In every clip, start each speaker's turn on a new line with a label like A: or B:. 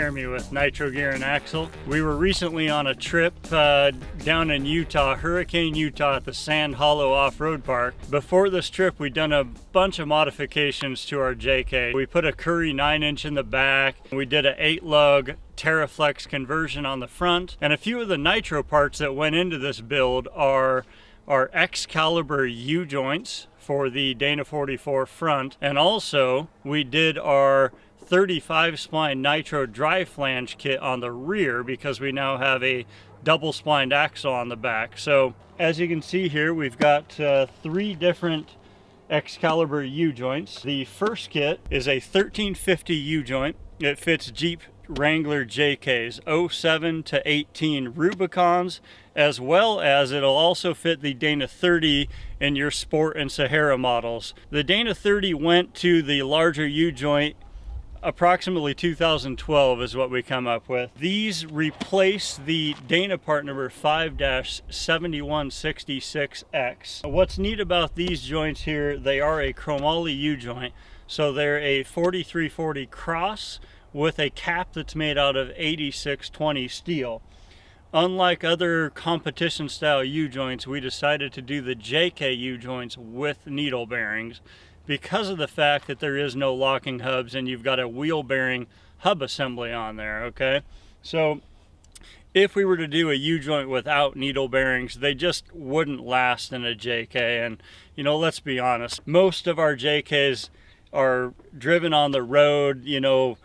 A: Jeremy with Nitro Gear and Axle. We were recently on a trip down in Utah, Hurricane, Utah, at the Sand Hollow Off-Road Park. Before this trip, we'd done a bunch of modifications to our JK. We put a Curry 9-inch in the back. We did an 8-lug Terraflex conversion on the front. And a few of the nitro parts that went into this build are our Excalibur U Joints for the Dana 44 front. And also, we did our 35 spline nitro drive flange kit on the rear because we now have a double splined axle on the back. So as you can see here, we've got 3 different Excalibur U joints. The first kit is a 1350 U joint. It fits Jeep Wrangler JKs 07 to 18 Rubicons, as well as it'll also fit the Dana 30 in your Sport and Sahara models. The Dana 30 went to the larger U joint approximately 2012 is what we come up with. These replace the Dana part number 5-7166X. What's neat about these joints here, they are a Chromoly U joint. So they're a 4340 cross with a cap that's made out of 8620 steel. Unlike other competition style U joints, we decided to do the JK U joints with needle bearings because of the fact that there is no locking hubs and you've got a wheel bearing hub assembly on there, okay? So if we were to do a U joint without needle bearings, they just wouldn't last in a JK. And you know, let's be honest, most of our JKs are driven on the road, you know,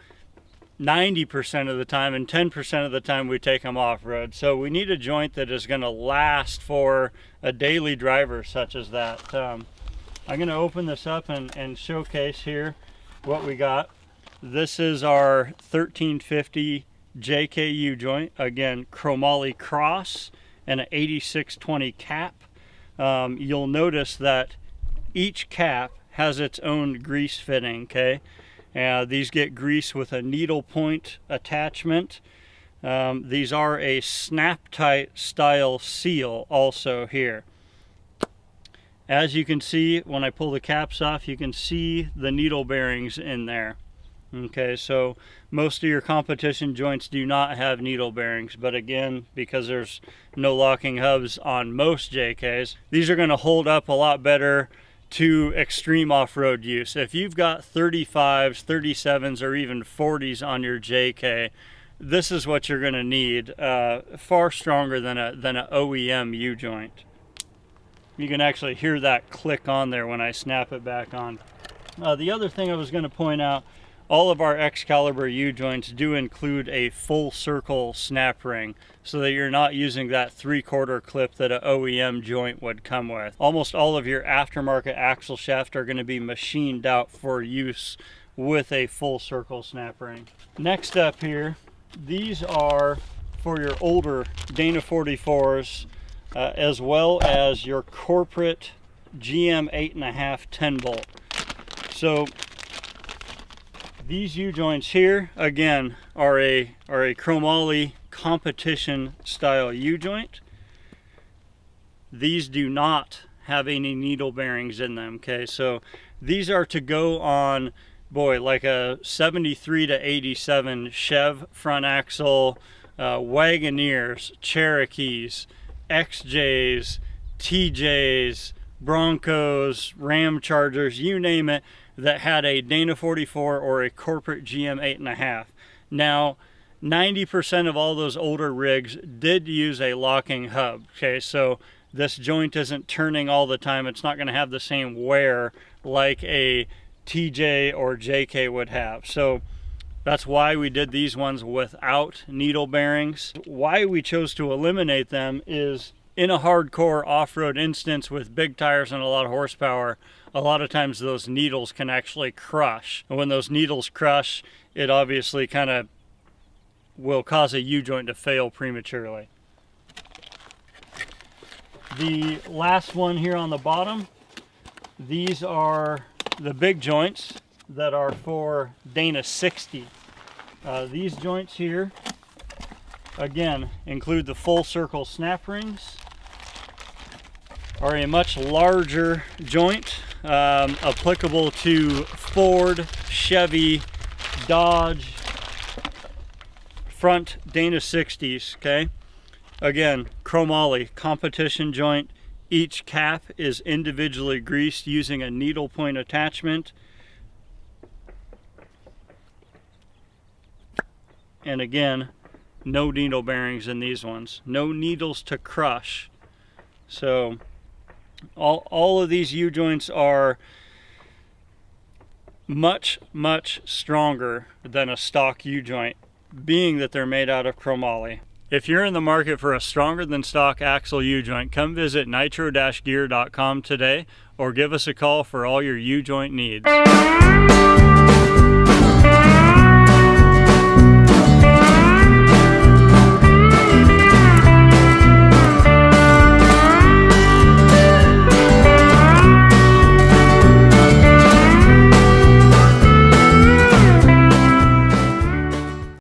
A: 90% of the time, and 10% of the time we take them off-road. So we need a joint that is going to last for a daily driver such as that. I'm going to open this up and showcase here what we got. This is our 1350 JK U joint. Again, Chromoly cross and an 8620 cap. You'll notice that each cap has its own grease fitting, okay? These get greased with a needle point attachment. These are a snap-tight style seal also here. As you can see, when I pull the caps off, you can see the needle bearings in there. Okay, so most of your competition joints do not have needle bearings, but again, because there's no locking hubs on most JKs, these are going to hold up a lot better to extreme off-road use. If you've got 35s, 37s, or even 40s on your JK, this is what you're going to need. Far stronger than an OEM U joint. You can actually hear that click on there when I snap it back on. The other thing I was going to point out, all of our Excalibur U joints do include a full circle snap ring so that you're not using that 3/4 clip that an OEM joint would come with. Almost all of your aftermarket axle shaft are going to be machined out for use with a full circle snap ring. Next up here, these are for your older Dana 44s, as well as your corporate GM 8.5 10 bolt. So these U joints here, again, are a Chromoly competition style U joint. These do not have any needle bearings in them, okay? So these are to go on, boy, like a 73 to 87 Chev front axle, Wagoneers, Cherokees, XJs, TJs, Broncos, Ram Chargers, you name it, that had a Dana 44 or a corporate GM 8.5. Now, 90% of all those older rigs did use a locking hub, okay? So this joint isn't turning all the time. It's not going to have the same wear like a TJ or JK would have. So that's why we did these ones without needle bearings. Why we chose to eliminate them is in a hardcore off-road instance with big tires and a lot of horsepower, a lot of times those needles can actually crush. And when those needles crush, it obviously kind of will cause a U-joint to fail prematurely. The last one here on the bottom, these are the big joints that are for Dana 60. These joints here, again, include the full circle snap rings, are a much larger joint, applicable to Ford, Chevy, Dodge, front Dana 60s, okay? Again, Chromoly, competition joint. Each cap is individually greased using a needle point attachment. And again, no needle bearings in these ones. No needles to crush. So all of these U joints are much stronger than a stock U joint, being that they're made out of chromoly. If you're in the market for a stronger than stock axle U joint, come visit nitro-gear.com today or give us a call for all your U joint needs.